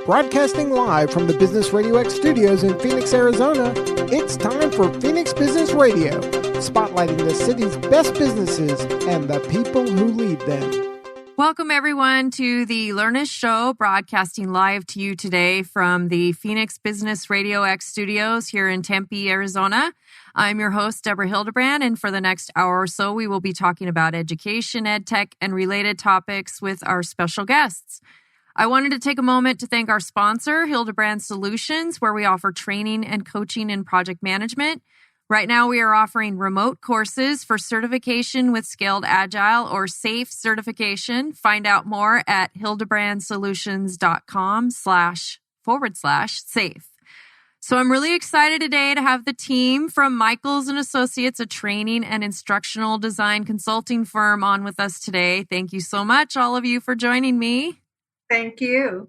Broadcasting live from the Business RadioX studios in Phoenix, Arizona, it's time for Phoenix Business Radio, spotlighting the city's best businesses and the people who lead them. Welcome, everyone, to the LURNIST show, broadcasting live to you today from the Phoenix Business RadioX studios here in Tempe, Arizona. I'm your host, Deborah Hildebrand, and for the next hour or so, we will be talking about education, ed tech, and related topics with our special guests. I wanted to take a moment to thank our sponsor, Hildebrand Solutions, where we offer training and coaching in project management. Right now, we are offering remote courses for certification with Scaled Agile or SAFE certification. Find out more at hildebrandsolutions.com//SAFE. So I'm really excited today to have the team from Michaels & Associates, a training and instructional design consulting firm, on with us today. Thank you so much, all of you, for joining me. Thank you.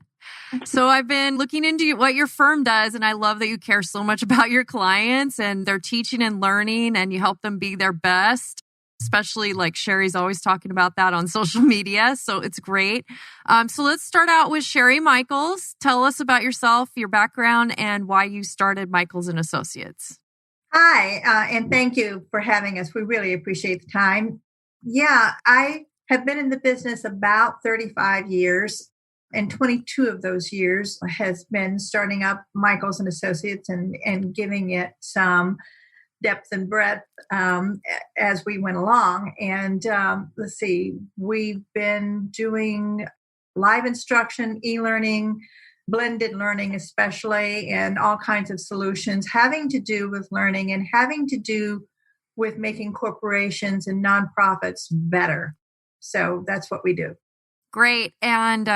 So I've been looking into what your firm does, and I love that you care so much about your clients and their teaching and learning, and you help them be their best, especially like Sherry's always talking about that on social media. So it's great. So let's start out with Sherry Michaels. Tell us about yourself, your background, and why you started Michaels & Associates. Hi, and thank you for having us. We really appreciate the time. Yeah, I have been in the business about 35 years. And 22 of those years has been starting up Michaels & Associates and giving it some depth and breadth as we went along. And let's see, we've been doing live instruction, e-learning, blended learning especially, and all kinds of solutions having to do with learning and having to do with making corporations and nonprofits better. So that's what we do. Great. And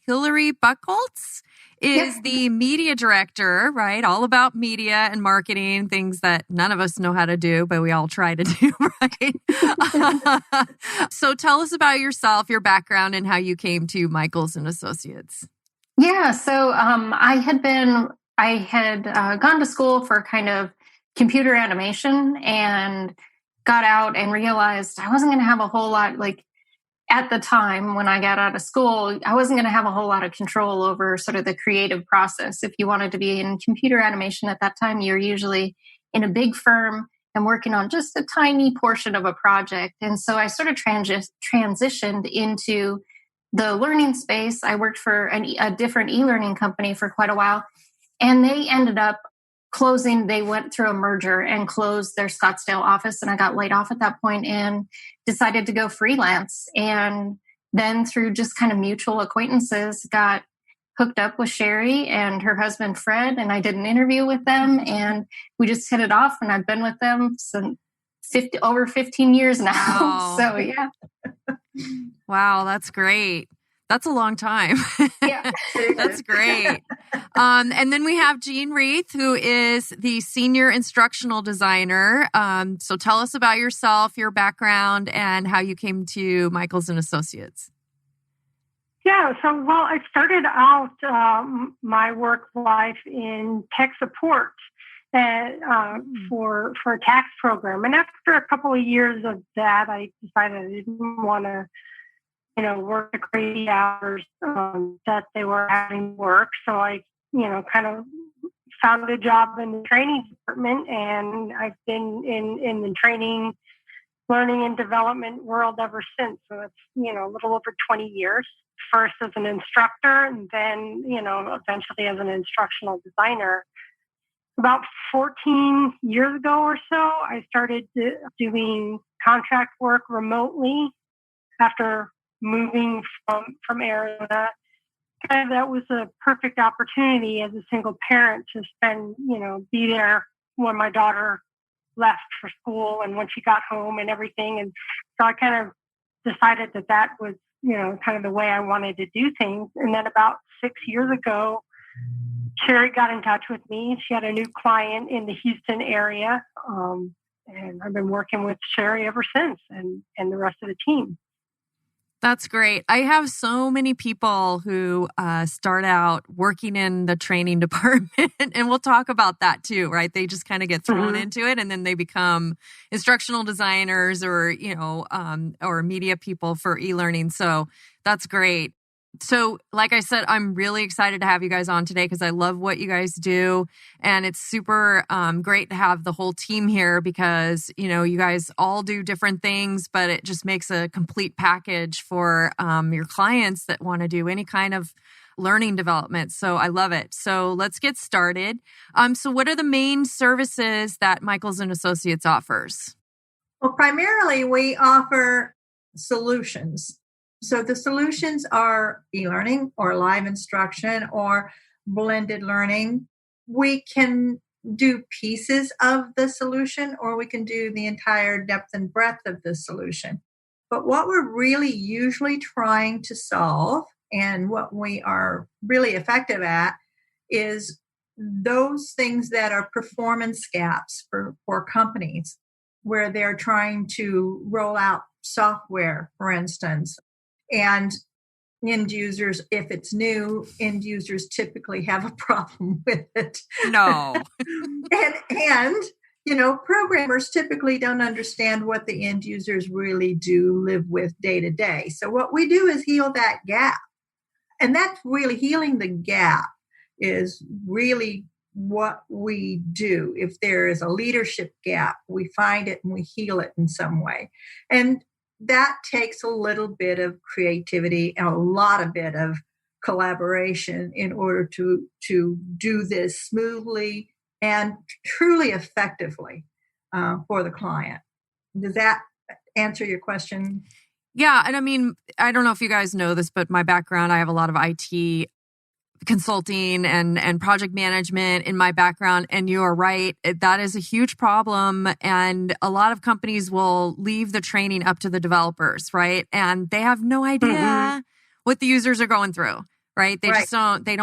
Hilary Buchholz is the media director, right? All about media and marketing, things that none of us know how to do, but we all try to do, right? So tell us about yourself, your background, and how you came to Michaels & Associates. Yeah. So I had gone to school for kind of computer animation and got out and realized I wasn't going to have a whole lot, at the time when I got out of school, I wasn't going to have a whole lot of control over sort of the creative process. If you wanted to be in computer animation at that time, you're usually in a big firm and working on just a tiny portion of a project. And so I sort of transitioned into the learning space. I worked for a different e-learning company for quite a while, and they ended up closing. They went through a merger and closed their Scottsdale office, and I got laid off at that point and decided to go freelance. And then through just kind of mutual acquaintances, got hooked up with Sherry and her husband, Fred, and I did an interview with them, and we just hit it off, and I've been with them since over 15 years now. Wow. So, yeah. Wow, that's great. That's a long time. Yeah. That's great. And then we have Jean Reith, who is the senior instructional designer. So tell us about yourself, your background, and how you came to Michaels & Associates. Yeah, so, I started out my work life in tech support for a tax program. And after a couple of years of that, I decided I didn't want to work the crazy hours that they were having work. So I, kind of found a job in the training department, and I've been in the training, learning and development world ever since. So it's, a little over 20 years, first as an instructor and then, eventually as an instructional designer. About 14 years ago or so, I started doing contract work remotely after moving from Arizona. And that was a perfect opportunity as a single parent to spend, be there when my daughter left for school and when she got home and everything. And so I kind of decided that was, kind of the way I wanted to do things. And then about 6 years ago, Sherry got in touch with me. She had a new client in the Houston area. And I've been working with Sherry ever since and the rest of the team. That's great. I have so many people who start out working in the training department, and we'll talk about that too, right? They just kind of get thrown into it, and then they become instructional designers or, or media people for e-learning. So that's great. So, like I said, I'm really excited to have you guys on today because I love what you guys do. And it's super great to have the whole team here because, you guys all do different things, but it just makes a complete package for your clients that want to do any kind of learning development. So I love it. So let's get started. So what are the main services that Michaels and Associates offers? Well, primarily we offer solutions. So the solutions are e-learning or live instruction or blended learning. We can do pieces of the solution or we can do the entire depth and breadth of the solution. But what we're really usually trying to solve and what we are really effective at is those things that are performance gaps for companies where they're trying to roll out software, for instance. And end users, if it's new, end users typically have a problem with it. No. and programmers typically don't understand what the end users really do live with day to day. So what we do is heal that gap. And that's really healing the gap is really what we do. If there is a leadership gap, we find it and we heal it in some way. And that takes a little bit of creativity and a lot of bit of collaboration in order to do this smoothly and truly effectively for the client. Does that answer your question? Yeah. And I mean, I don't know if you guys know this, but my background, I have a lot of IT consulting and project management in my background. And you are right. That is a huge problem. And a lot of companies will leave the training up to the developers, right? And they have no idea what the users are going through, right? They just they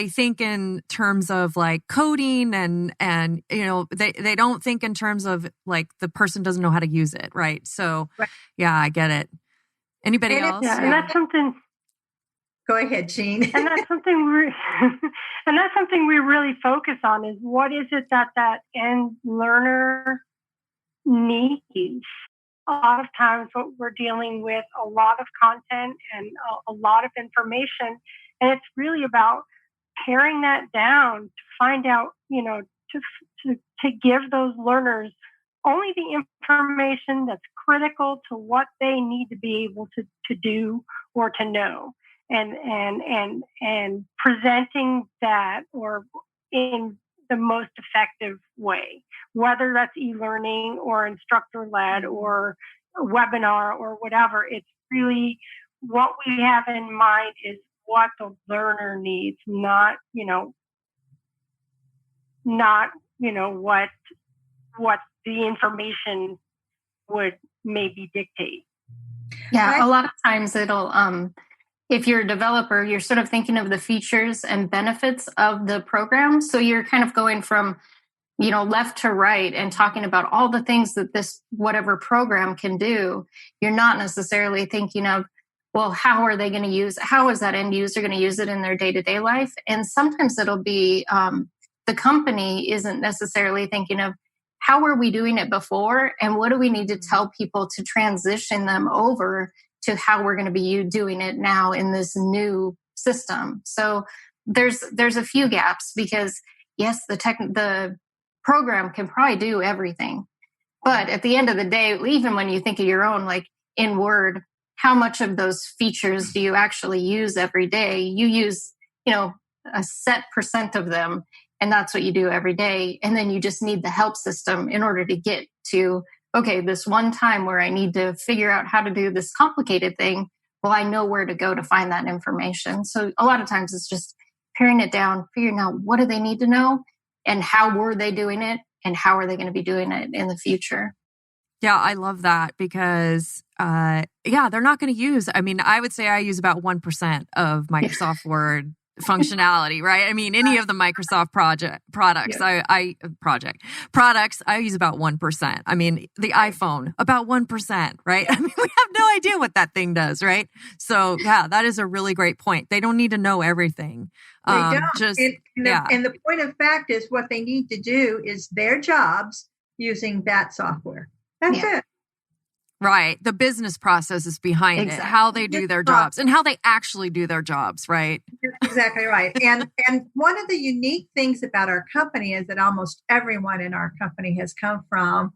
think in terms of like coding and they don't think in terms of like the person doesn't know how to use it, right? So yeah, I get it. Anybody else? Yeah, and that's something. Go ahead, Jean. And that's something we really focus on is what is it that end learner needs. A lot of times what we're dealing with a lot of content and a lot of information, and it's really about paring that down to find out, to give those learners only the information that's critical to what they need to be able to do or to know. And presenting that or in the most effective way, whether that's e-learning or instructor-led or a webinar or whatever. It's really what we have in mind is what the learner needs, not what the information would maybe dictate. Yeah, a lot of times it'll if you're a developer, you're sort of thinking of the features and benefits of the program. So you're kind of going from, left to right and talking about all the things that this whatever program can do. You're not necessarily thinking of, well, how is that end user going to use it in their day-to-day life? And sometimes it'll be the company isn't necessarily thinking of how were we doing it before and what do we need to tell people to transition them over to how we're going to be doing it now in this new system. So there's a few gaps because yes, the program can probably do everything, but at the end of the day, even when you think of your own, like in Word, how much of those features do you actually use every day? You use, a set % of them, and that's what you do every day. And then you just need the help system in order to get to okay, this one time where I need to figure out how to do this complicated thing, well, I know where to go to find that information. So a lot of times it's just paring it down, figuring out what do they need to know and how were they doing it and how are they going to be doing it in the future. Yeah, I love that because, they're not going to use, I would say I use about 1% of Microsoft Word functionality, right? Any of the Microsoft products, I use about 1%. The iPhone, about 1%, right? We have no idea what that thing does, right? So yeah, that is a really great point. They don't need to know everything. They don't. And the point of fact is what they need to do is their jobs using that software. That's it. Right. The business process is behind it, how they do their jobs and how they actually do their jobs, right? You're exactly right. And one of the unique things about our company is that almost everyone in our company has come from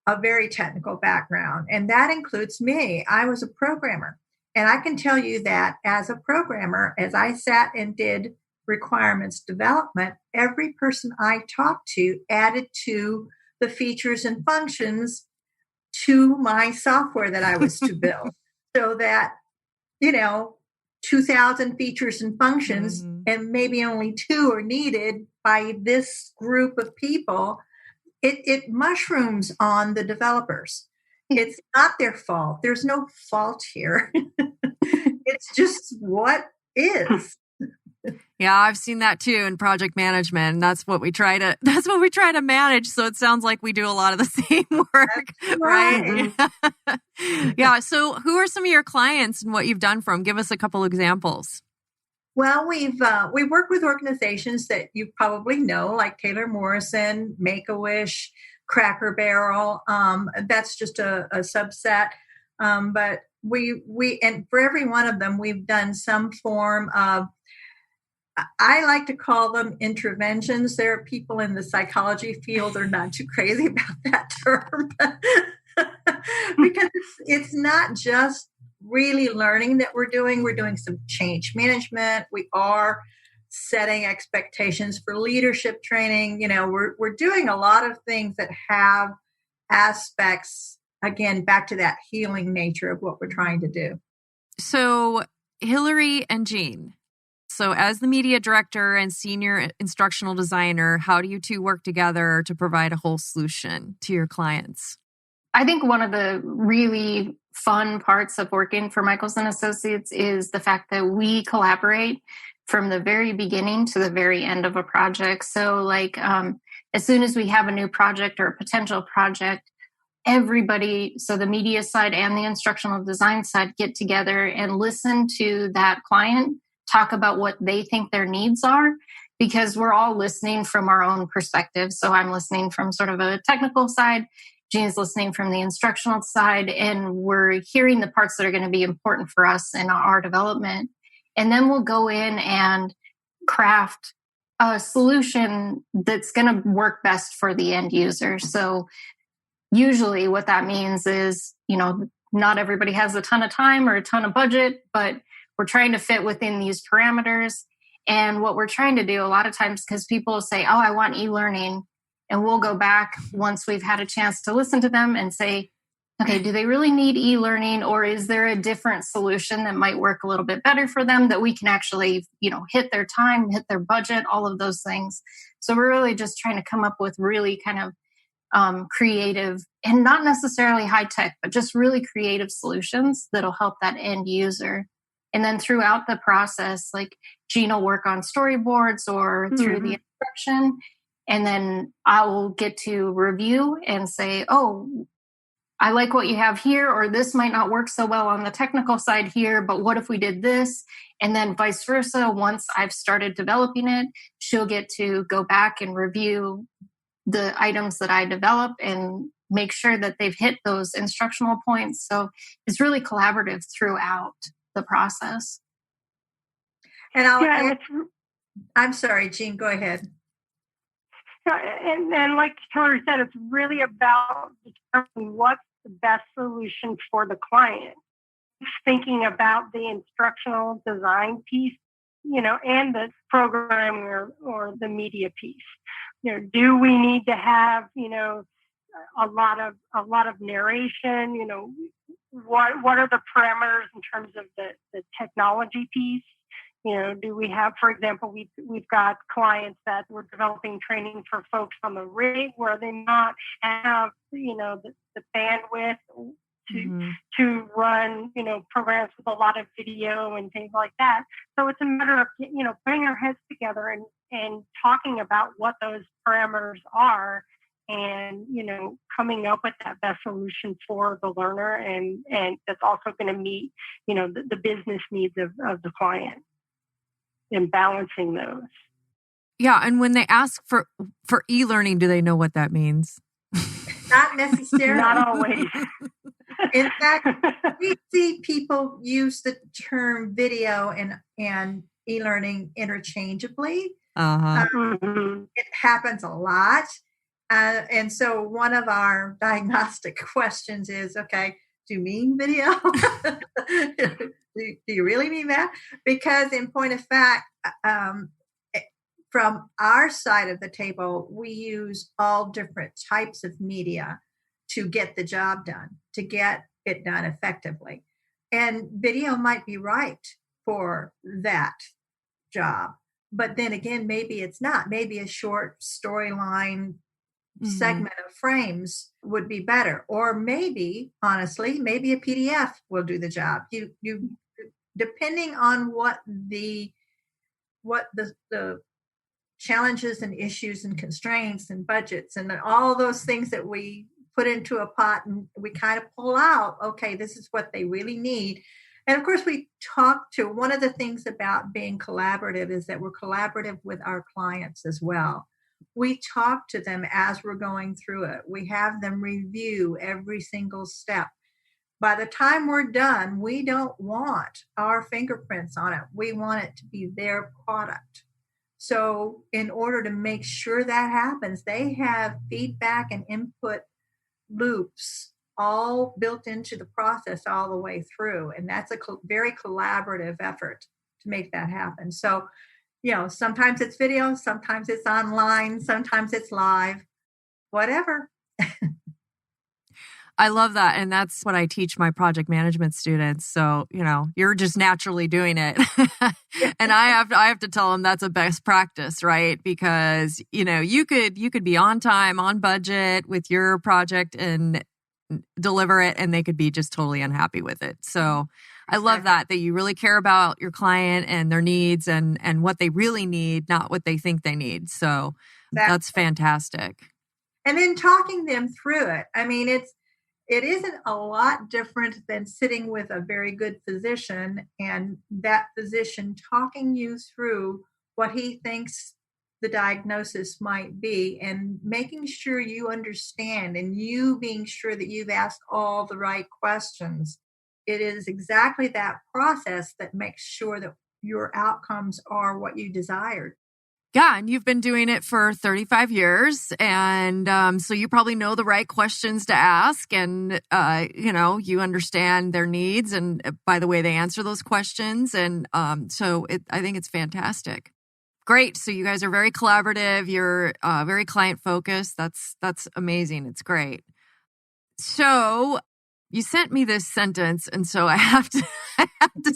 a very technical background. And that includes me. I was a programmer. And I can tell you that as a programmer, as I sat and did requirements development, every person I talked to added to the features and functions to my software that I was to build, so that, 2,000 features and functions, and maybe only 2 are needed by this group of people. It mushrooms on the developers. It's not their fault. There's no fault here. It's just what is. Yeah, I've seen that too in project management. And that's what we try to manage. So it sounds like we do a lot of the same work, right? Yeah. So who are some of your clients and what you've done for them? Give us a couple examples. Well, we work with organizations that you probably know, like Taylor Morrison, Make-A-Wish, Cracker Barrel. That's just a subset. But we and for every one of them, we've done some form of, I like to call them interventions. There are people in the psychology field that are not too crazy about that term because it's not just really learning that we're doing. We're doing some change management. We are setting expectations for leadership training. We're doing a lot of things that have aspects, again, back to that healing nature of what we're trying to do. So Hilary and Jean, so as the media director and senior instructional designer, how do you two work together to provide a whole solution to your clients? I think one of the really fun parts of working for Michaels & Associates is the fact that we collaborate from the very beginning to the very end of a project. So as soon as we have a new project or a potential project, everybody, so the media side and the instructional design side, get together and listen to that client talk about what they think their needs are, because we're all listening from our own perspective. So I'm listening from sort of a technical side, Jean's listening from the instructional side, and we're hearing the parts that are going to be important for us in our development. And then we'll go in and craft a solution that's going to work best for the end user. So usually what that means is, not everybody has a ton of time or a ton of budget, but we're trying to fit within these parameters. And what we're trying to do a lot of times, because people say, oh, I want e-learning. And we'll go back once we've had a chance to listen to them and say, okay, do they really need e-learning, or is there a different solution that might work a little bit better for them that we can actually, hit their time, hit their budget, all of those things. So we're really just trying to come up with really kind of creative and not necessarily high tech, but just really creative solutions that'll help that end user. And then throughout the process, like Jean will work on storyboards or through the instruction. And then I will get to review and say, oh, I like what you have here, or this might not work so well on the technical side here, but what if we did this? And then vice versa. Once I've started developing it, she'll get to go back and review the items that I develop and make sure that they've hit those instructional points. So it's really collaborative throughout the process. And I'm sorry, Jean, go ahead. And like Hilary said, it's really about determining what's the best solution for the client. Thinking about the instructional design piece, and the programming or the media piece. Do we need to have, a lot of narration? What are the parameters in terms of the technology piece? Do we have, for example, we've got clients that we're developing training for folks on the rig where they not have, the bandwidth to run, programs with a lot of video and things like that. So it's a matter of, putting our heads together and talking about what those parameters are and, coming up with that best solution for the learner and that's also going to meet, the business needs of the client. And balancing those. Yeah, and when they ask for e-learning, do they know what that means? Not necessarily. Not always. In fact, we see people use the term video and e-learning interchangeably. It happens a lot. And so one of our diagnostic questions is, okay, do you mean video? do you really mean that? Because in point of fact, from our side of the table, we use all different types of media to get the job done, to get it done effectively. And video might be right for that job. But then again, maybe it's not. Maybe a short storyline segment of frames would be better. Or maybe, honestly, maybe a PDF will do the job. You depending on what the challenges and issues and constraints and budgets and all those things that we put into a pot and we kind of pull out, okay, this is what they really need. And of course, we talk to, one of the things about being collaborative is that we're collaborative with our clients as well. We talk to them as we're going through it. We have them review every single step. By the time we're done, we don't want our fingerprints on it. We want it to be their product. So in order to make sure that happens, they have feedback and input loops all built into the process all the way through. And that's a very collaborative effort to make that happen. So, sometimes it's video, sometimes it's online, sometimes it's live, whatever. I love that. And that's what I teach my project management students. So, you're just naturally doing it. And I have to tell them that's a best practice, right? Because, you could be on time, on budget with your project and deliver it, and they could be just totally unhappy with it. So I love that you really care about your client and their needs and what they really need, not what they think they need. So that's fantastic. And then talking them through it. I mean, it isn't a lot different than sitting with a very good physician and that physician talking you through what he thinks the diagnosis might be and making sure you understand and you being sure that you've asked all the right questions. It is exactly that process that makes sure that your outcomes are what you desired. Yeah, and you've been doing it for 35 years. And so you probably know the right questions to ask. And, you understand their needs and by the way they answer those questions. And so I think it's fantastic. Great. So you guys are very collaborative. You're very client focused. That's amazing. It's great. So you sent me this sentence, and so I have to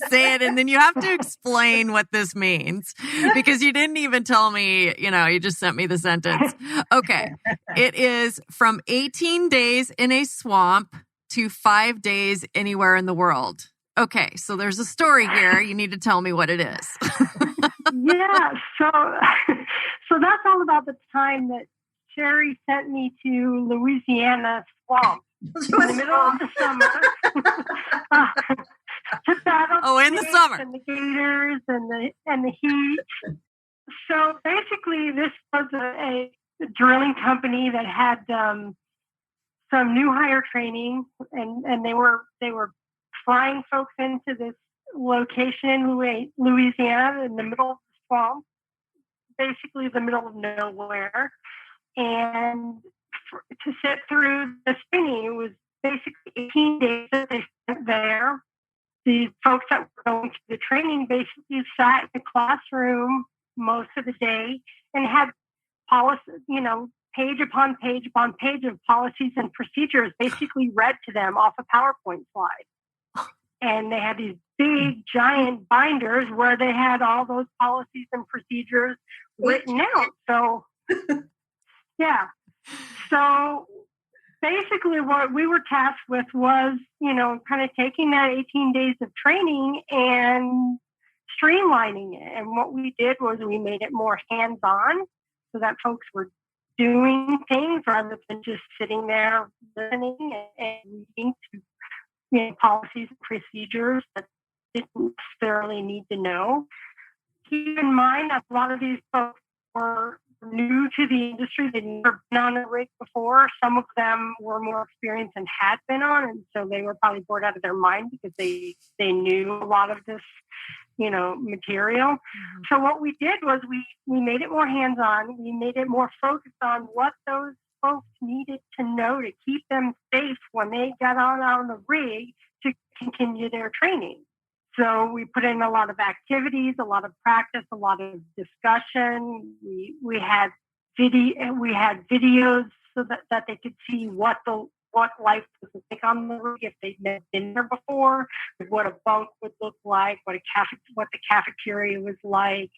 say it, and then you have to explain what this means because you didn't even tell me. You just sent me the sentence. Okay, it is from 18 days in a swamp to 5 days anywhere in the world. Okay, so there's a story here. You need to tell me what it is. Yeah, so that's all about the time that Sherry sent me to Louisiana swamp in the middle of the summer to battle in the summer and the gators and the heat. So basically, this was a drilling company that had some new hire training, and they were flying folks into this location in Louisiana in the middle of the swamp, basically the middle of nowhere. And to sit through the training, it was basically 18 days that they spent there. The folks that were going to the training basically sat in the classroom most of the day and had policies, page upon page upon page of policies and procedures basically read to them off a PowerPoint slide. And they had these big, giant binders where they had all those policies and procedures written out. So, yeah. So basically what we were tasked with was, kind of taking that 18 days of training and streamlining it. And what we did was we made it more hands-on so that folks were doing things rather than just sitting there listening and reading to policies and procedures that didn't necessarily need to know. Keep in mind that a lot of these folks were new to the industry. They'd never been on a rig before. Some of them were more experienced and had been on, and so they were probably bored out of their mind because they knew a lot of this, material. Mm-hmm. So what we did was we made it more hands-on. We made it more focused on what those folks needed to know to keep them safe when they got on the rig to continue their training. So we put in a lot of activities, a lot of practice, a lot of discussion. We had videos so that they could see what life was like on the rig if they'd never been there before, what a bunk would look like, what the cafeteria was like,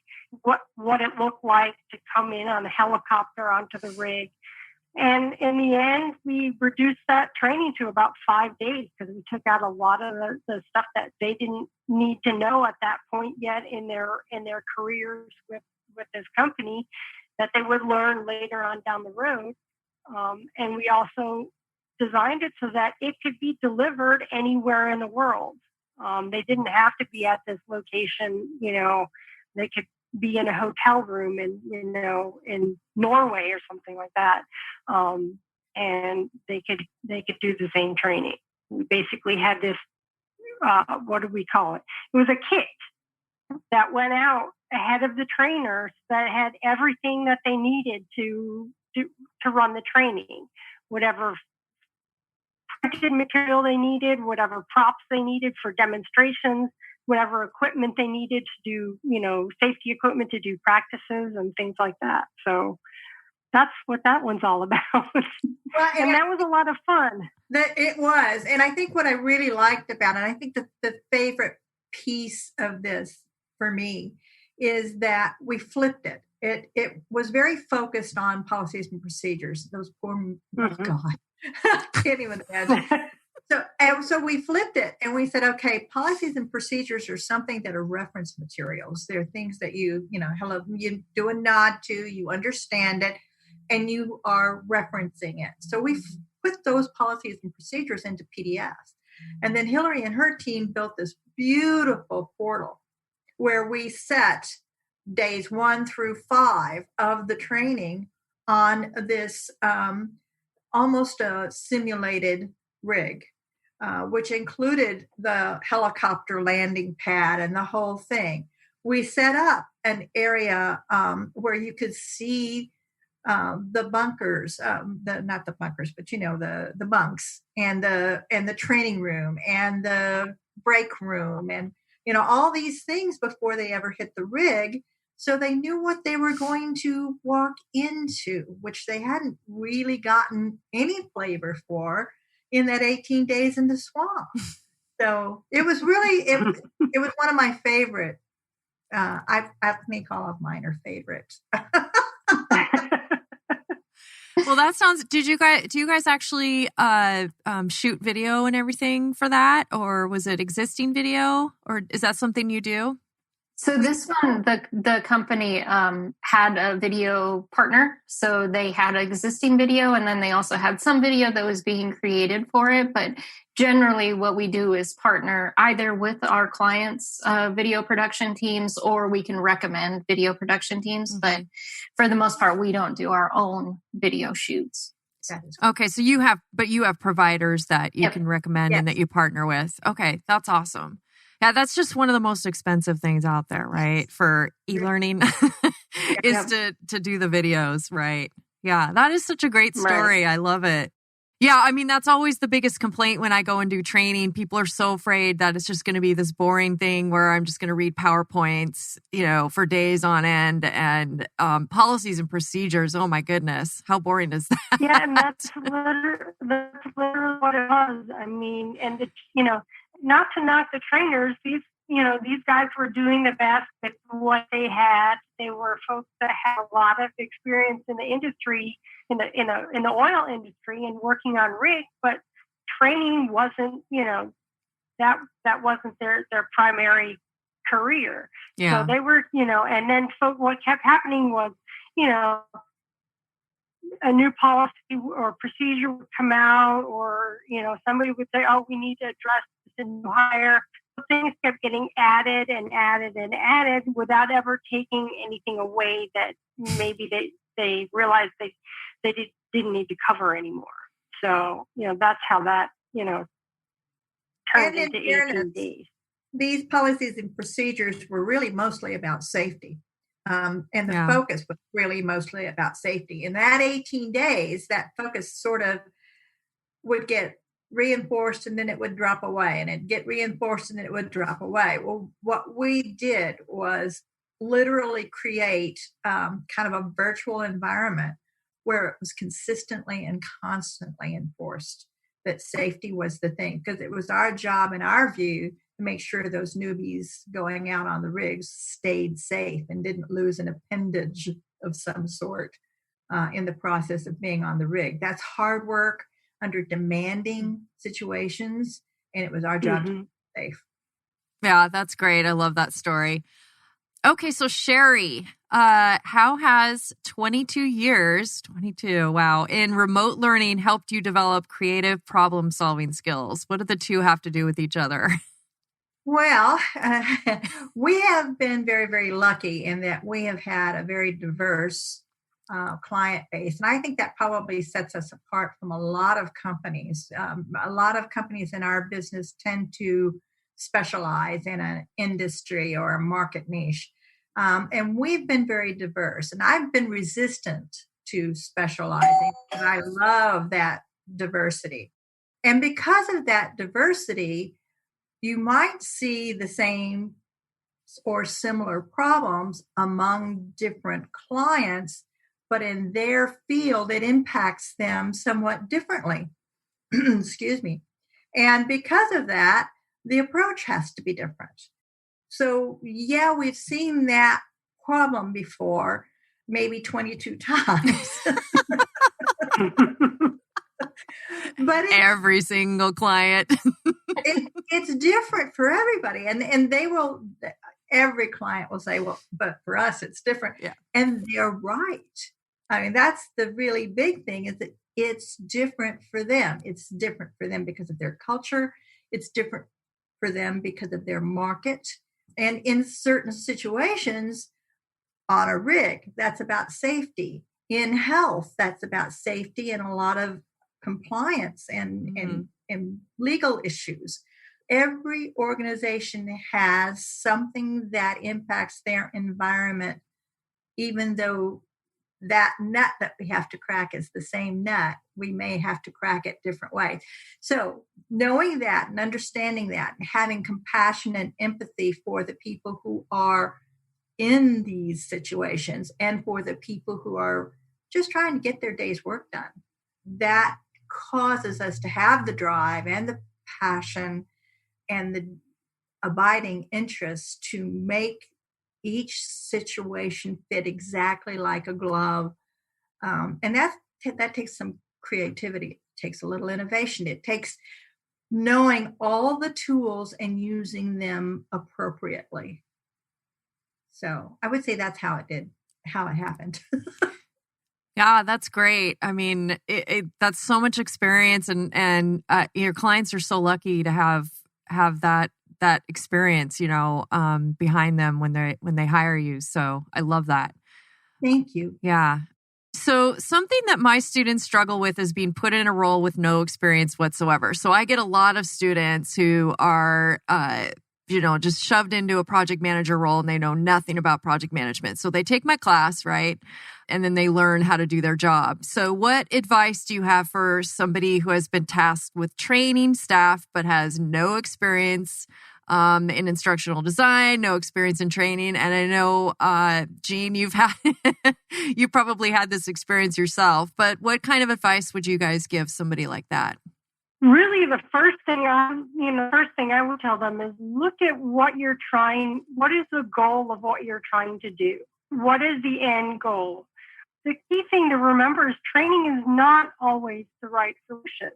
what it looked like to come in on a helicopter onto the rig. And in the end, we reduced that training to about 5 days because we took out a lot of the stuff that they didn't need to know at that point yet in their careers with this company that they would learn later on down the road. And we also designed it so that it could be delivered anywhere in the world. They didn't have to be at this location. They could be in a hotel room in Norway or something like that, and they could do the same training. We basically had this what do we call it? It was a kit that went out ahead of the trainers that had everything that they needed to run the training, whatever printed material they needed, whatever props they needed for demonstrations, whatever equipment they needed to do, safety equipment to do practices and things like that. So that's what that one's all about. Well, and that was a lot of fun. It was. And I think what I really liked about it, I think the favorite piece of this for me is that we flipped it. It was very focused on policies and procedures. Those poor, oh God, I can't even imagine. So we flipped it and we said, okay, policies and procedures are something that are reference materials. They're things that you do a nod to, you understand it, and you are referencing it. So we put those policies and procedures into PDFs. And then Hilary and her team built this beautiful portal where we set days 1 through 5 of the training on this almost a simulated rig. Which included the helicopter landing pad and the whole thing. We set up an area where you could see the bunkers, not the bunkers, but the bunks and the training room and the break room and all these things before they ever hit the rig. So they knew what they were going to walk into, which they hadn't really gotten any flavor for in that 18 days in the swamp. So it was really, it was one of my favorite. I think all of mine are favorites. Well, that sounds, do you guys actually shoot video and everything for that? Or was it existing video? Or is that something you do? So this one, the company had a video partner. So they had existing video, and then they also had some video that was being created for it. But generally what we do is partner either with our clients' video production teams, or we can recommend video production teams. Mm-hmm. But for the most part, we don't do our own video shoots. Okay, so you have providers that you can recommend and that you partner with. Okay, that's awesome. Yeah, that's just one of the most expensive things out there, right? For e-learning is to do the videos, right? Yeah, that is such a great story. Right. I love it. Yeah, I mean, that's always the biggest complaint when I go and do training. People are so afraid that it's just going to be this boring thing where I'm just going to read PowerPoints, for days on end, and policies and procedures. Oh my goodness, how boring is that? Yeah, and that's literally what it was. I mean, and not to knock the trainers, these guys were doing the best with what they had. They were folks that had a lot of experience in the industry, in the oil industry, and working on rigs. But training wasn't, that wasn't their primary career. Yeah. So they were, and then what kept happening was, a new policy or procedure would come out, or somebody would say, "Oh, we need to address this in new hire." So things kept getting added and added and added without ever taking anything away that maybe they realized they didn't need to cover anymore. So, that's how that, turned And in into fairness, 18 days. These policies and procedures were really mostly about safety. And the focus was really mostly about safety. In that 18 days, that focus sort of would get reinforced and then it would drop away, and it'd get reinforced and then it would drop away. Well, what we did was literally create kind of a virtual environment where it was consistently and constantly enforced that safety was the thing, because it was our job, in our view, to make sure those newbies going out on the rigs stayed safe and didn't lose an appendage of some sort in the process of being on the rig. That's hard work under demanding situations, and it was our job to be safe. Yeah, that's great. I love that story. Okay, so Sherry, how has 22, wow, in remote learning helped you develop creative problem-solving skills? What do the two have to do with each other? Well, we have been very, very lucky in that we have had a very diverse client base. And I think that probably sets us apart from a lot of companies. A lot of companies in our business tend to specialize in an industry or a market niche. And we've been very diverse. And I've been resistant to specializing because I love that diversity. And because of that diversity, you might see the same or similar problems among different clients, but in their field, it impacts them somewhat differently. Excuse me. And because of that, the approach has to be different. So, yeah, we've seen that problem before, maybe 22 times. But every single client. It's different for everybody. And every client will say, well, but for us, it's different. Yeah. And they're right. I mean, that's the really big thing, is that it's different for them. It's different for them because of their culture. It's different for them because of their market. And in certain situations, on a rig, that's about safety. In health, that's about safety and a lot of compliance and legal issues. Every organization has something that impacts their environment, even though that nut that we have to crack is the same nut. We may have to crack it different ways. So knowing that and understanding that and having compassion and empathy for the people who are in these situations and for the people who are just trying to get their day's work done, that causes us to have the drive and the passion and the abiding interest to make each situation fit exactly like a glove. And that takes some creativity. It takes a little innovation. It takes knowing all the tools and using them appropriately. So I would say that's how it happened. Yeah, that's great. I mean, that's so much experience, and your clients are so lucky to have that experience, behind them when they hire you. So I love that. Thank you. Yeah. So something that my students struggle with is being put in a role with no experience whatsoever. So I get a lot of students who are, just shoved into a project manager role and they know nothing about project management. So they take my class, right? And then they learn how to do their job. So what advice do you have for somebody who has been tasked with training staff but has no experience in instructional design, no experience in training? And I know, Jean, you probably had this experience yourself, but what kind of advice would you guys give somebody like that? Really, the first thing I would tell them is look at what is the goal of what you're trying to do? What is the end goal? The key thing to remember is training is not always the right solution.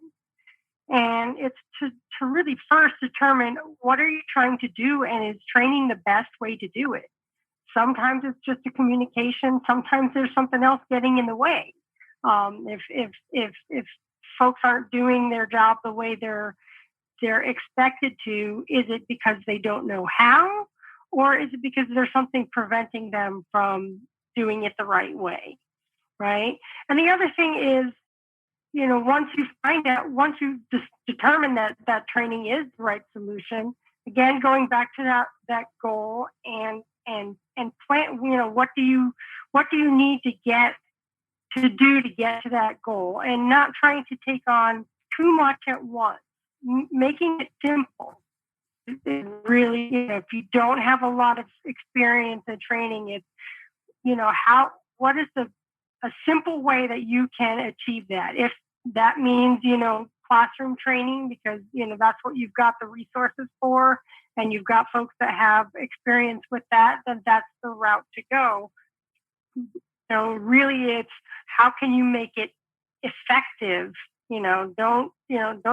And it's to really first determine what are you trying to do, and is training the best way to do it? Sometimes it's just a communication. Sometimes there's something else getting in the way. If folks aren't doing their job the way they're expected to, is it because they don't know how, or is it because there's something preventing them from doing it the right way? right? And the other thing is, once you determine that training is the right solution, again, going back to that goal and plan, what do you need to get to that goal, and not trying to take on too much at once, making it simple. It really, if you don't have a lot of experience in training, it's, what is a simple way that you can achieve that? If that means, classroom training, because, that's what you've got the resources for, and you've got folks that have experience with that, then that's the route to go. So really it's, how can you make it effective? Don't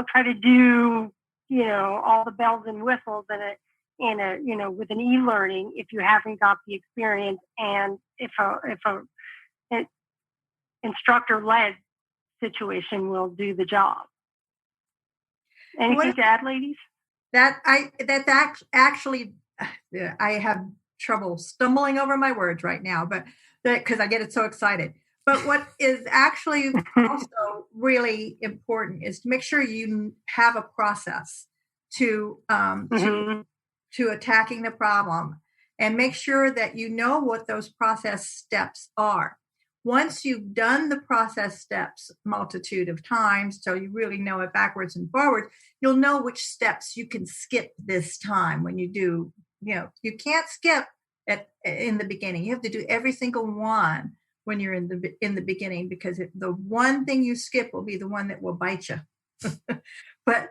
try to do, all the bells and whistles in a with an e-learning if you haven't got the experience, and if an instructor-led situation will do the job. Anything to add, ladies? Actually, I have trouble stumbling over my words right now, but because I get so excited. But what is actually also really important is to make sure you have a process to attacking the problem, and make sure that you know what those process steps are. Once you've done the process steps multitude of times, so you really know it backwards and forwards, you'll know which steps you can skip this time when you do. You can't skip in the beginning. You have to do every single one when you're in the beginning, because the one thing you skip will be the one that will bite you. But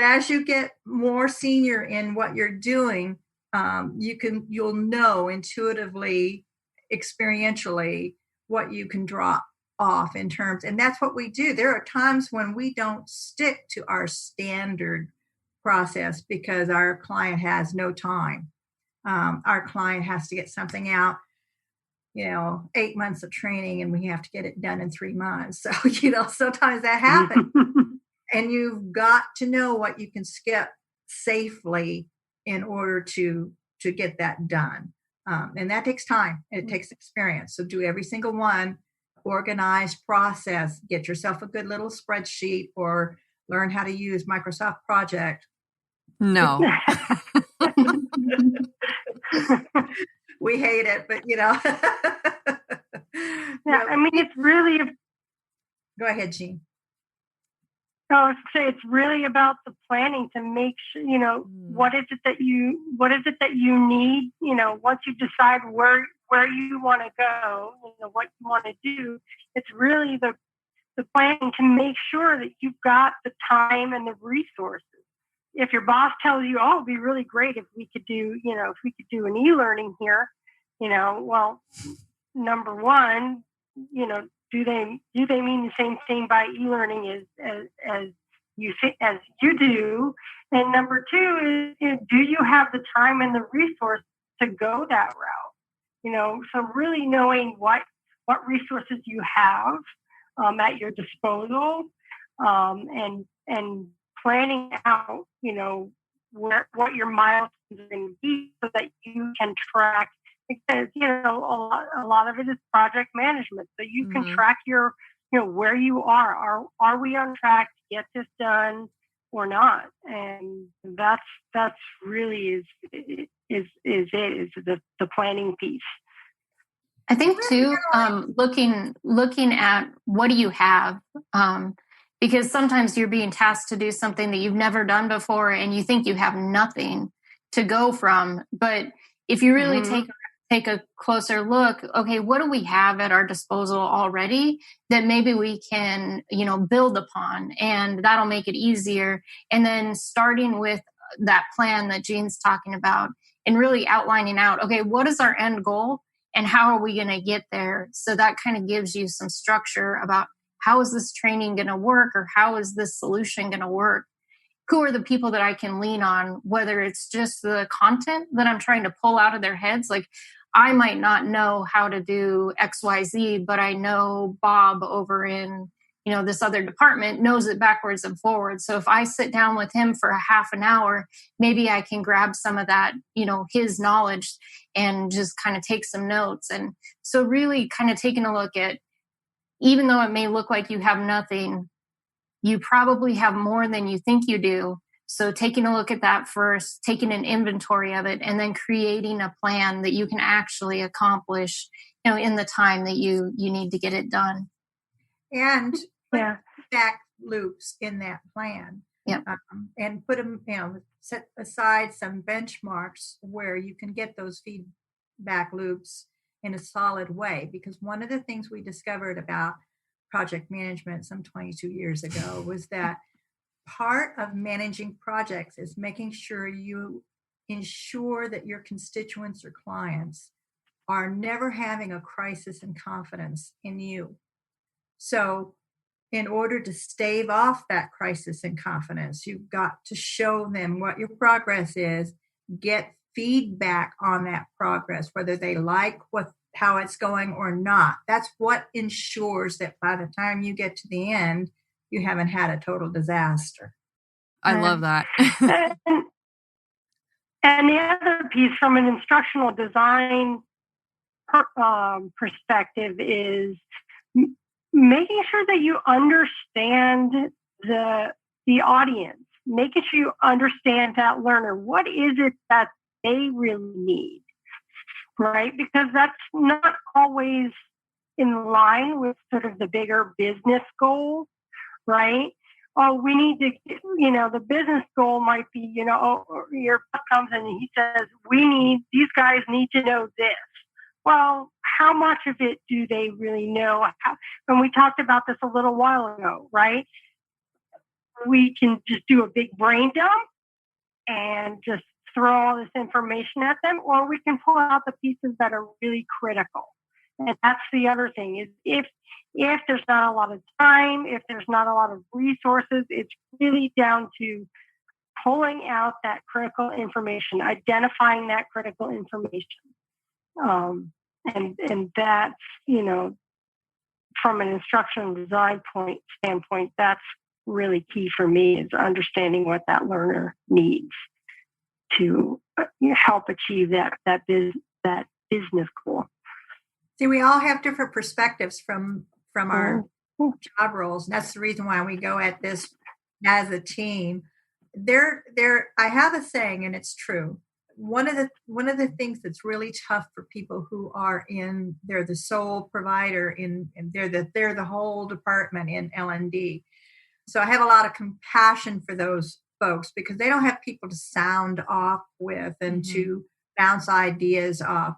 as you get more senior in what you're doing, you'll know intuitively, experientially, what you can drop off in terms, and that's what we do. There are times when we don't stick to our standard process because our client has no time. Our client has to get something out, 8 months of training, and we have to get it done in 3 months. So, sometimes that happens. And you've got to know what you can skip safely in order to get that done. And that takes time. It takes experience. So do every single one, organized process, get yourself a good little spreadsheet, or learn how to use Microsoft Project. No. We hate it, but Yeah, I mean, it's really. Go ahead, Jean. So I would say it's really about the planning to make sure, what is it that you need, once you decide where you want to go, what you want to do. It's really the planning to make sure that you've got the time and the resources. If your boss tells you, it'd be really great if we could do an e-learning here, well, number one, do they mean the same thing by e-learning as you do? And number two is, do you have the time and the resource to go that route? So really knowing what resources you have at your disposal, and planning out, what your milestones are going to be, so that you can track. Because a lot of it is project management, so you can track your where you are. Are we on track to get this done or not? And that's really is the planning piece. I think too, looking at what do you have, because sometimes you're being tasked to do something that you've never done before, and you think you have nothing to go from. But if you really take a closer look, okay, what do we have at our disposal already that maybe we can, build upon, and that'll make it easier. And then starting with that plan that Jean's talking about, and really outlining out, okay, what is our end goal and how are we going to get there? So that kind of gives you some structure about how is this training going to work, or how is this solution going to work? Who are the people that I can lean on, whether it's just the content that I'm trying to pull out of their heads. Like, I might not know how to do XYZ, but I know Bob over in, this other department knows it backwards and forwards. So if I sit down with him for a half an hour, maybe I can grab some of that, his knowledge, and just kind of take some notes. And so really kind of taking a look at even though it may look like you have nothing, you probably have more than you think you do. So taking a look at that first, taking an inventory of it, and then creating a plan that you can actually accomplish, in the time that you need to get it done. And feedback loops in that plan. Yep. And put them, set aside some benchmarks where you can get those feedback loops in a solid way. Because one of the things we discovered about project management some 22 years ago was that part of managing projects is making sure you ensure that your constituents or clients are never having a crisis in confidence in you. So in order to stave off that crisis in confidence, you've got to show them what your progress is, get feedback on that progress, whether they like how it's going or not. That's what ensures that by the time you get to the end, you haven't had a total disaster. I love that. And the other piece from an instructional design perspective is making sure that you understand the audience, making sure you understand that learner. What is it that they really need, right? Because that's not always in line with sort of the bigger business goals, right? Oh, we need to, the business goal might be, your boss comes and he says, these guys need to know this. Well, how much of it do they really know? And we talked about this a little while ago, right? We can just do a big brain dump and just throw all this information at them, or we can pull out the pieces that are really critical. And that's the other thing is if there's not a lot of time, if there's not a lot of resources, it's really down to pulling out that critical information, identifying that critical information. And that's, from an instructional design standpoint, that's really key for me is understanding what that learner needs to help achieve that business goal. See, we all have different perspectives from our job roles. And that's the reason why we go at this as a team. I have a saying, and it's true. One of the things that's really tough for people who are they're the sole provider and they're the whole department in L&D. So I have a lot of compassion for those folks because they don't have people to sound off with and to bounce ideas off.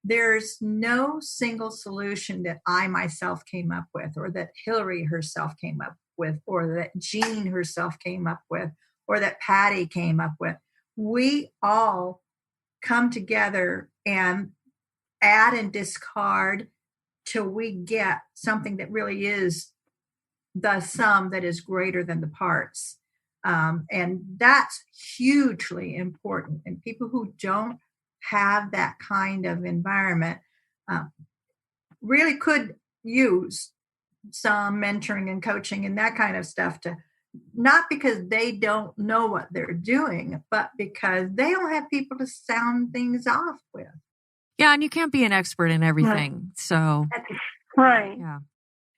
There's no single solution that I myself came up with, or that Hilary herself came up with, or that Jean herself came up with, or that Patty came up with. We all come together and add and discard till we get something that really is the sum that is greater than the parts. And that's hugely important. And people who don't have that kind of environment really could use some mentoring and coaching and that kind of stuff not because they don't know what they're doing, but because they don't have people to sound things off with. Yeah, and you can't be an expert in everything. So, right.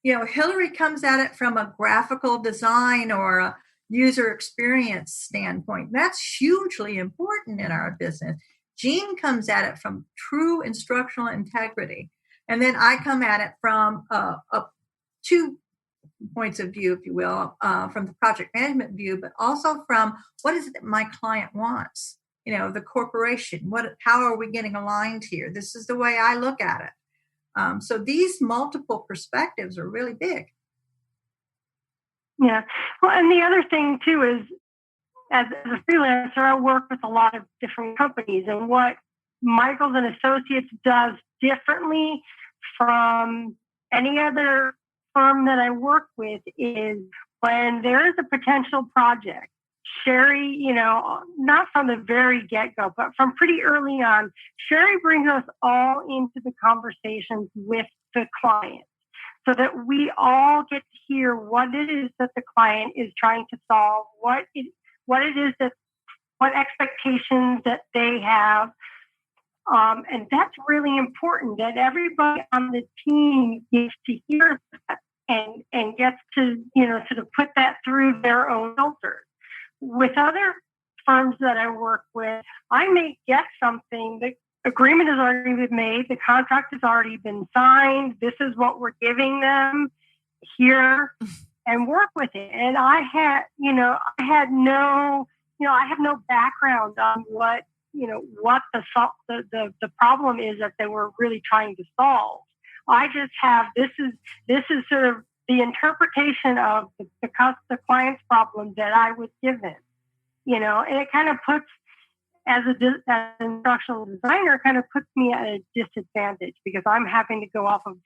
Yeah. Hilary comes at it from a graphical design or a user experience standpoint. That's hugely important in our business. Jean comes at it from true instructional integrity. And then I come at it from two points of view, if you will, from the project management view, but also from what is it that my client wants? The corporation, how are we getting aligned here? This is the way I look at it. So these multiple perspectives are really big. Yeah. Well, and the other thing too is, as a freelancer, I work with a lot of different companies, and what Michaels and Associates does differently from any other firm that I work with is when there is a potential project, Sherry, not from the very get-go, but from pretty early on, Sherry brings us all into the conversations with the client so that we all get to hear what it is that the client is trying to solve, what expectations that they have, And that's really important, that everybody on the team gets to hear that and gets to, sort of put that through their own filters. With other firms that I work with, I may get something, the agreement has already been made, the contract has already been signed, this is what we're giving them here, and work with it. And I have no background on what the problem is that they were really trying to solve. I just have, this is sort of the interpretation of the client's problem that I was given, and it kind of puts, as an instructional designer, kind of puts me at a disadvantage because I'm having to go off of,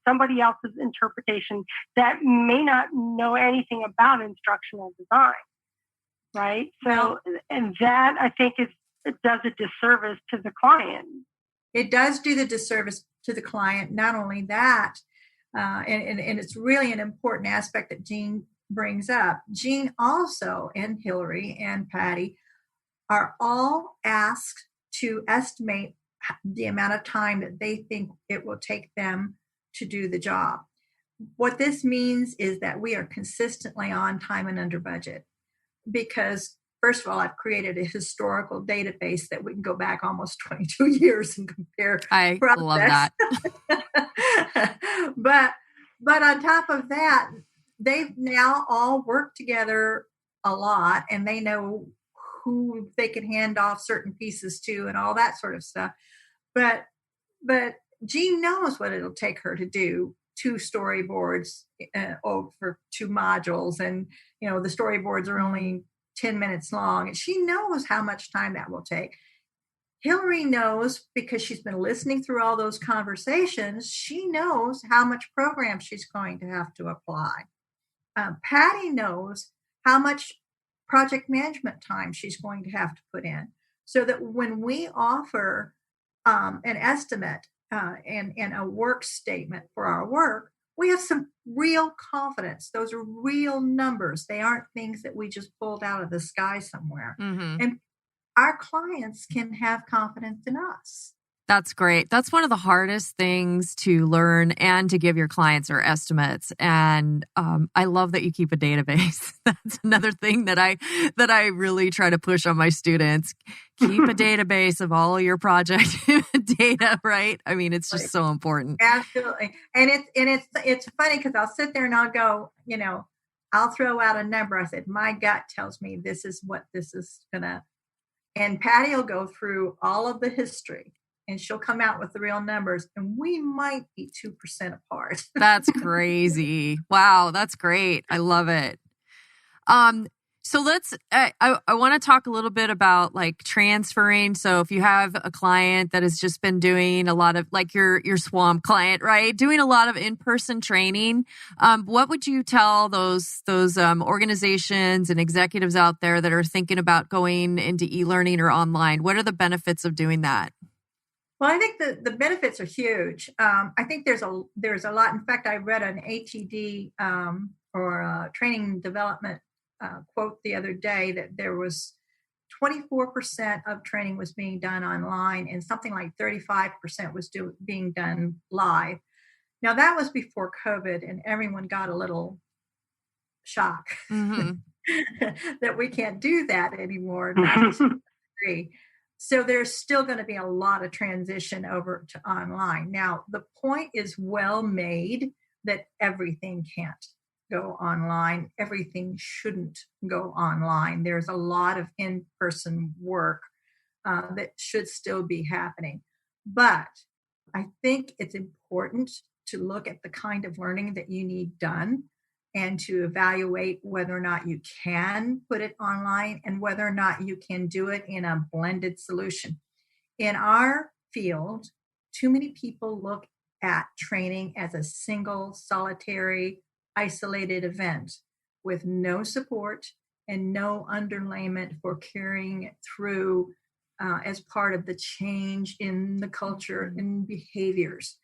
somebody else's interpretation that may not know anything about instructional design. Right. So, and that I think it does a disservice to the client. It does do the disservice to the client. Not only that, and it's really an important aspect that Jean brings up. Jean also, and Hilary and Patty, are all asked to estimate the amount of time that they think it will take them to do the job. What this means is that we are consistently on time and under budget because, first of all, I've created a historical database that we can go back almost 22 years and compare. I love that. But on top of that, they've now all worked together a lot and they know who they can hand off certain pieces to and all that sort of stuff. But Jean knows what it'll take her to do 2 storyboards for 2 modules. And, the storyboards are only 10 minutes long. And she knows how much time that will take. Hilary knows because she's been listening through all those conversations. She knows how much program she's going to have to apply. Patty knows how much project management time she's going to have to put in, so that when we offer an estimate and a work statement for our work, we have some real confidence. Those are real numbers. They aren't things that we just pulled out of the sky somewhere. Mm-hmm. And our clients can have confidence in us. That's great. That's one of the hardest things to learn and to give your clients are estimates. And I love that you keep a database. That's another thing that I really try to push on my students. Keep a database of all your project data, right? I mean, it's just so important. Absolutely. And it's funny because I'll sit there and I'll go, I'll throw out a number. I said, my gut tells me this is what this is gonna. And Patty will go through all of the history. And she'll come out with the real numbers, and we might be 2% apart. That's crazy. Wow, that's great. I love it. So I want to talk a little bit about like transferring. So if you have a client that has just been doing a lot of, like your Swamp client, right? Doing a lot of in-person training, what would you tell those organizations and executives out there that are thinking about going into e-learning or online? What are the benefits of doing that? Well, I think the benefits are huge. I think there's a lot. In fact, I read an ATD or training development quote the other day that there was 24% of training was being done online and something like 35% was being done live. Now, that was before COVID, and everyone got a little shock that we can't do that anymore. Not to a degree. So there's still going to be a lot of transition over to online. Now, the point is well made that everything can't go online. Everything shouldn't go online. There's a lot of in-person work that should still be happening. But I think it's important to look at the kind of learning that you need done and to evaluate whether or not you can put it online and whether or not you can do it in a blended solution. In our field, too many people look at training as a single, solitary, isolated event with no support and no underlayment for carrying it through as part of the change in the culture and behaviors.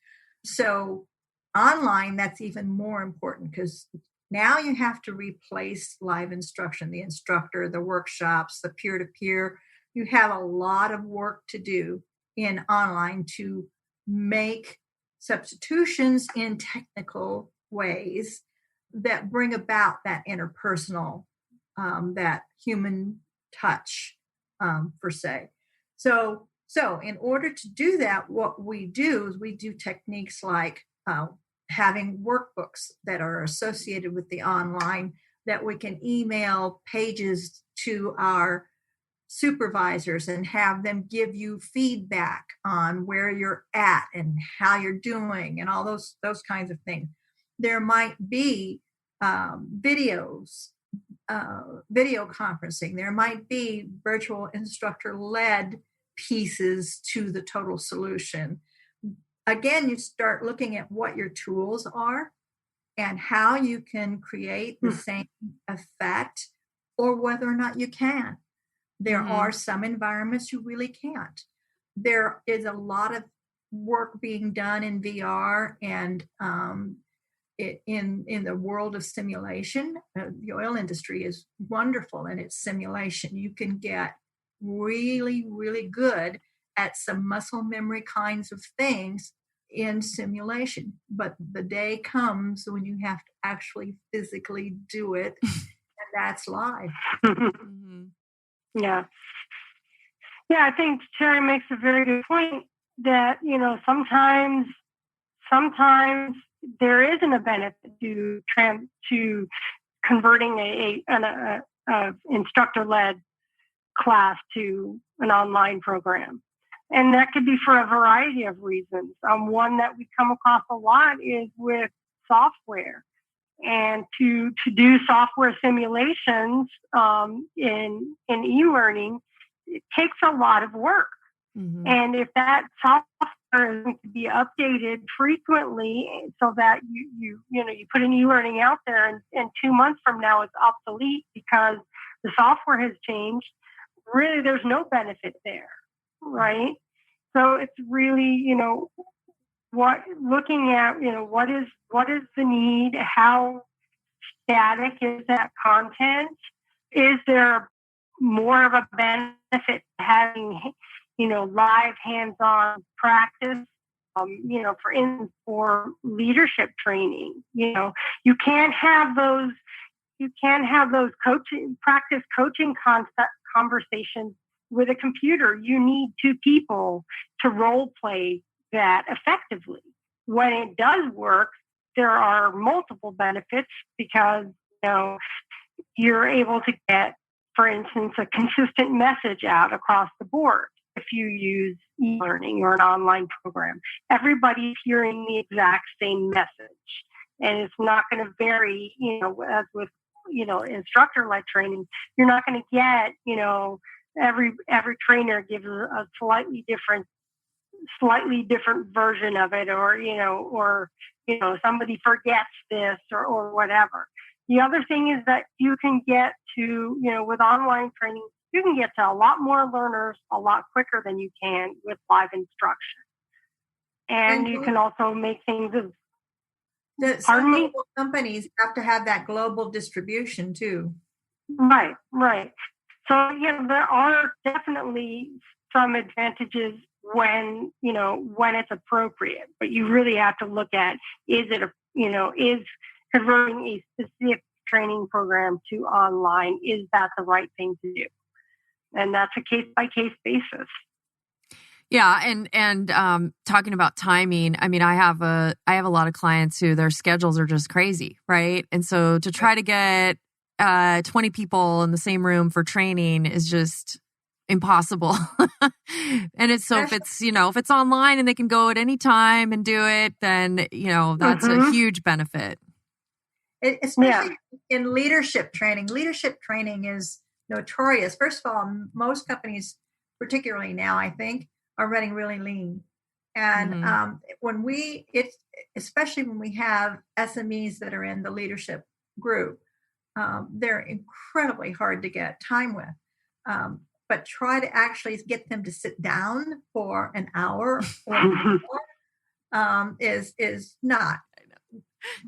So online, that's even more important because now you have to replace live instruction, the instructor, the workshops, the peer-to-peer. You have a lot of work to do in online to make substitutions in technical ways that bring about that interpersonal, that human touch, per se. So in order to do that, what we do is we do techniques like having workbooks that are associated with the online that we can email pages to our supervisors and have them give you feedback on where you're at and how you're doing and all those kinds of things. There might be videos, video conferencing. There might be virtual instructor-led pieces to the total solution. Again, you start looking at what your tools are and how you can create the same effect, or whether or not you can. There are some environments you really can't. There is a lot of work being done in VR and in the world of simulation. The oil industry is wonderful in its simulation. You can get really, really good at some muscle memory kinds of things in simulation. But the day comes when you have to actually physically do it, and that's live. Yeah. Yeah, I think Terry makes a very good point that, sometimes there isn't a benefit to converting a instructor-led class to an online program. And that could be for a variety of reasons. One that we come across a lot is with software. And to do software simulations in e-learning, it takes a lot of work. And if that software is going to be updated frequently so that you put an e-learning out there and 2 months from now it's obsolete because the software has changed, really there's no benefit there, right? So it's really, looking at, what is the need? How static is that content? Is there more of a benefit to having, live hands-on practice? For instance, for leadership training, you can't have those practice coaching conversations with a computer. You need two people to role play that effectively. When it does work, there are multiple benefits because you're able to get, for instance, a consistent message out across the board. If you use e-learning or an online program, everybody's hearing the exact same message, and it's not going to vary. As with instructor-led training, you're not going to get every trainer gives a slightly different version of it, or somebody forgets this or whatever. The other thing is that you can get to, with online training, you can get to a lot more learners a lot quicker than you can with live instruction. And you can also make things some global companies have to have that global distribution too. Right. So, there are definitely some advantages when it's appropriate, but you really have to look at, is converting a specific training program to online, is that the right thing to do? And that's a case-by-case basis. Yeah, and talking about timing, I mean, I have a lot of clients who their schedules are just crazy, right? And so to try to get 20 people in the same room for training is just impossible. And it's so if it's online and they can go at any time and do it, then that's a huge benefit. Especially in leadership training. Leadership training is notorious. First of all, most companies, particularly now, I think, are running really lean. And especially when we have SMEs that are in the leadership group, they're incredibly hard to get time with. But try to actually get them to sit down for an hour or more is not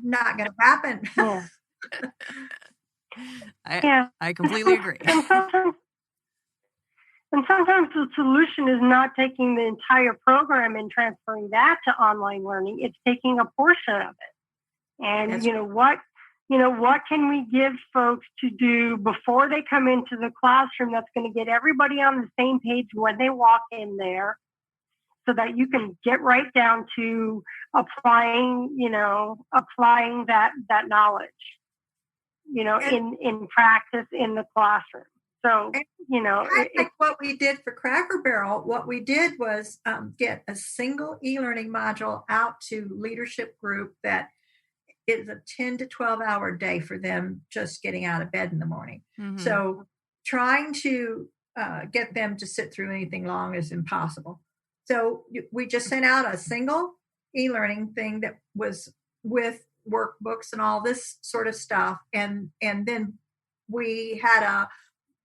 going to happen. I completely agree. And sometimes the solution is not taking the entire program and transferring that to online learning. It's taking a portion of it. And, what can we give folks to do before they come into the classroom that's going to get everybody on the same page when they walk in there, so that you can get right down to applying that knowledge, in practice in the classroom. So, like what we did for Cracker Barrel, what we did was get a single e-learning module out to leadership group that is a 10 to 12 hour day for them just getting out of bed in the morning. Mm-hmm. So trying to get them to sit through anything long is impossible. So we just sent out a single e-learning thing that was with workbooks and all this sort of stuff. And then we had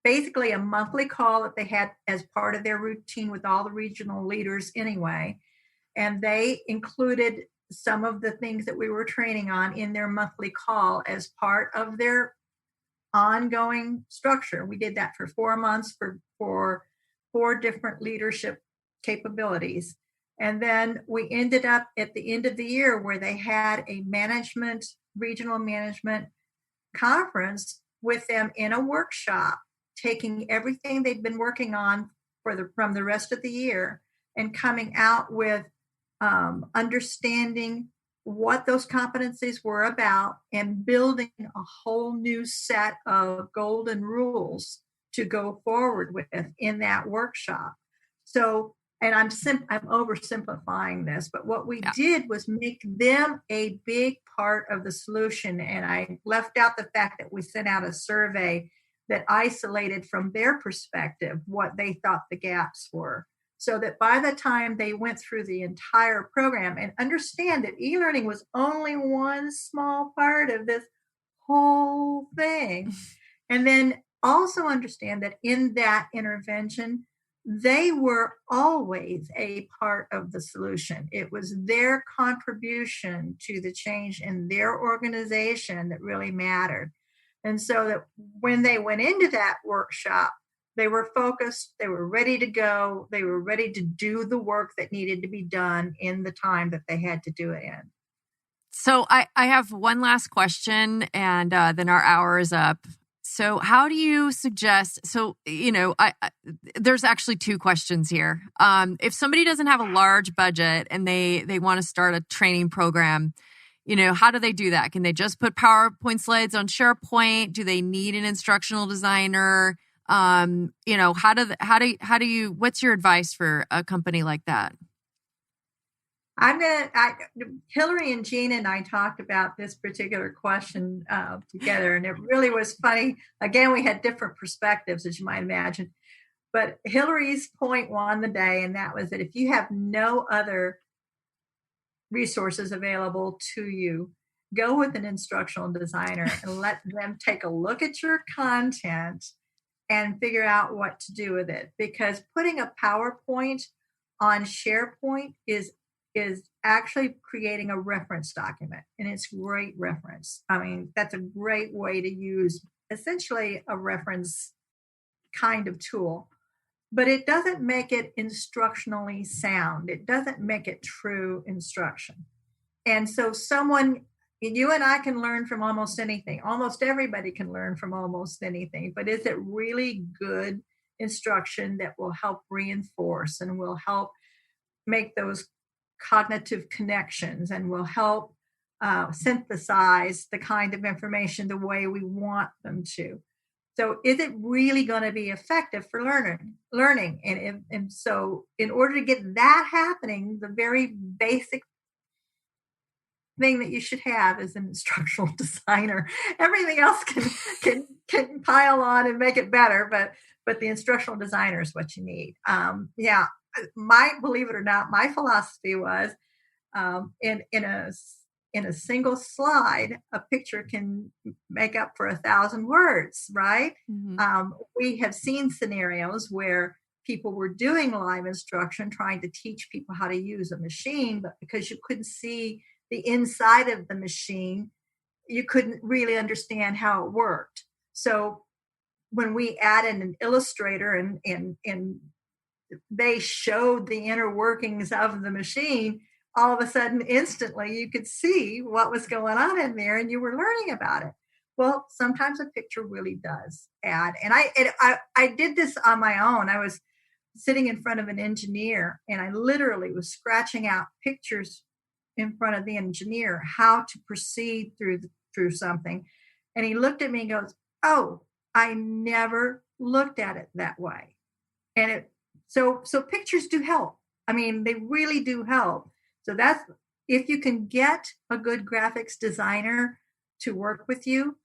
basically a monthly call that they had as part of their routine with all the regional leaders anyway. And they included some of the things that we were training on in their monthly call as part of their ongoing structure. We did that for 4 months for 4 different leadership capabilities. And then we ended up at the end of the year where they had a regional management conference with them in a workshop, taking everything they'd been working on from the rest of the year and coming out with understanding what those competencies were about and building a whole new set of golden rules to go forward with in that workshop. So, and I'm oversimplifying this, but what we did was make them a big part of the solution. And I left out the fact that we sent out a survey that isolated from their perspective what they thought the gaps were. So that by the time they went through the entire program and understand that e-learning was only one small part of this whole thing. And then also understand that in that intervention, they were always a part of the solution. It was their contribution to the change in their organization that really mattered. And so that when they went into that workshop, they were focused, they were ready to go, they were ready to do the work that needed to be done in the time that they had to do it in. So I have one last question, and then our hour is up. So how do you suggest, there's actually 2 questions here. If somebody doesn't have a large budget and they want to start a training program, how do they do that? Can they just put PowerPoint slides on SharePoint? Do they need an instructional designer? What's your advice for a company like that? Hilary and Gina and I talked about this particular question together, and it really was funny. Again, we had different perspectives, as you might imagine. But Hilary's point won the day, and that was that if you have no other resources available to you, go with an instructional designer and let them take a look at your content and figure out what to do with it. Because putting a PowerPoint on SharePoint is actually creating a reference document, and it's great reference. I mean, that's a great way to use essentially a reference kind of tool, but it doesn't make it instructionally sound. It doesn't make it true instruction. And so you and I can learn from almost anything. Almost everybody can learn from almost anything, but is it really good instruction that will help reinforce and will help make those cognitive connections and will help synthesize the kind of information the way we want them to? So is it really going to be effective for learning? And so in order to get that happening, the very basic thing that you should have is an instructional designer. Everything else can pile on and make it better, but the instructional designer is what you need. Believe it or not, my philosophy was in a single slide, a picture can make up for 1,000 words, right? Mm-hmm. We have seen scenarios where people were doing live instruction, trying to teach people how to use a machine, but because you couldn't see the inside of the machine, you couldn't really understand how it worked. So when we added an illustrator and they showed the inner workings of the machine, all of a sudden, instantly, you could see what was going on in there and you were learning about it. Well, sometimes a picture really does add. And I did this on my own. I was sitting in front of an engineer and I literally was scratching out pictures in front of the engineer, how to proceed through something. And he looked at me and goes, "Oh, I never looked at it that way." And so pictures do help. I mean, they really do help. So that's, if you can get a good graphics designer to work with you,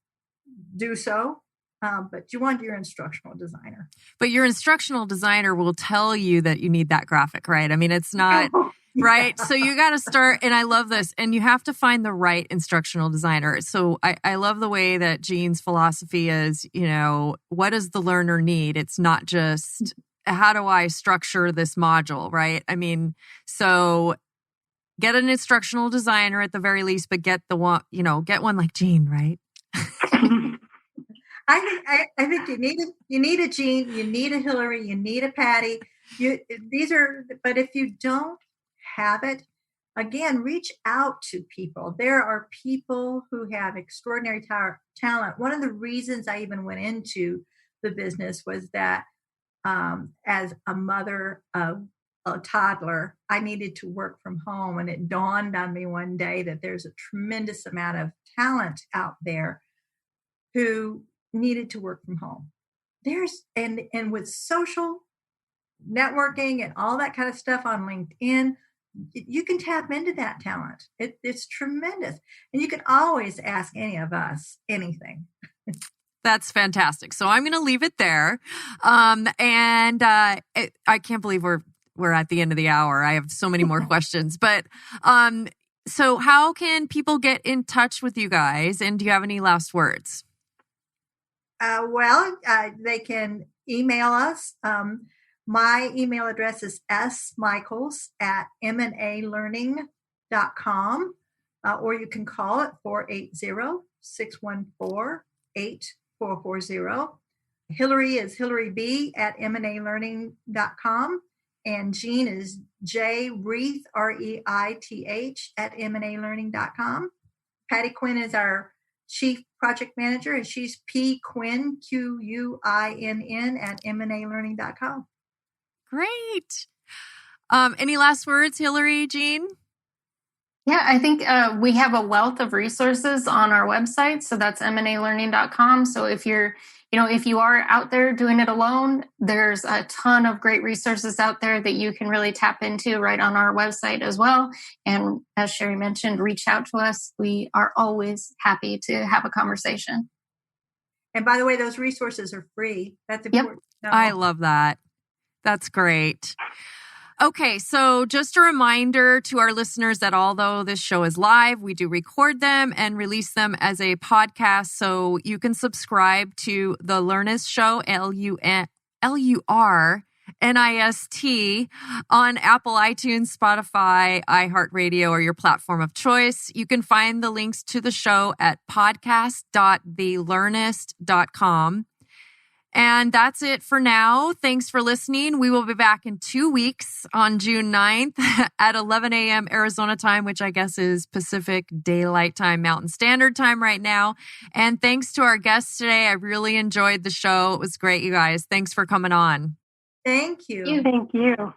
do so. But you want your instructional designer. But your instructional designer will tell you that you need that graphic, right? I mean, it's not, right? So you got to start, and I love this, and you have to find the right instructional designer. So I love the way that Jean's philosophy is, what does the learner need? It's not just, how do I structure this module, right? I mean, so get an instructional designer at the very least, but get one like Jean, right? I think you need a Jean, you need a Hilary, you need a Patty. But if you don't have it, again, reach out to people. There are people who have extraordinary talent. One of the reasons I even went into the business was that as a mother of a toddler, I needed to work from home. And it dawned on me one day that there's a tremendous amount of talent out there who needed to work from home. And with social networking and all that kind of stuff on LinkedIn, you can tap into that talent. It's tremendous. And you can always ask any of us anything. That's fantastic. So I'm going to leave it there. I can't believe we're at the end of the hour. I have so many more questions, but so how can people get in touch with you guys? And do you have any last words? They can email us. My email address is smichaels@mnalearning.com, or you can call it 480-614-8440. Hilary is Hilary B @mnalearning.com, and Jean is Reith, REITH @mnalearning.com. Patty Quinn is our Chief Project Manager, and she's P Quinn, QUINN @mnalearning.com. Great. Any last words, Hilary, Jean? Yeah, I think we have a wealth of resources on our website. So that's mnalearning.com. So if you are out there doing it alone, there's a ton of great resources out there that you can really tap into right on our website as well. And as Sherry mentioned, reach out to us. We are always happy to have a conversation. And by the way, those resources are free. That's important. Yep. I love that. That's great. Okay, so just a reminder to our listeners that although this show is live, we do record them and release them as a podcast. So you can subscribe to the LURNIST show, LURNIST, on Apple, iTunes, Spotify, iHeartRadio, or your platform of choice. You can find the links to the show at podcast.thelurnist.com. And that's it for now. Thanks for listening. We will be back in 2 weeks on June 9th at 11 a.m. Arizona time, which I guess is Pacific Daylight Time, Mountain Standard Time right now. And thanks to our guests today. I really enjoyed the show. It was great, you guys. Thanks for coming on. Thank you. Thank you.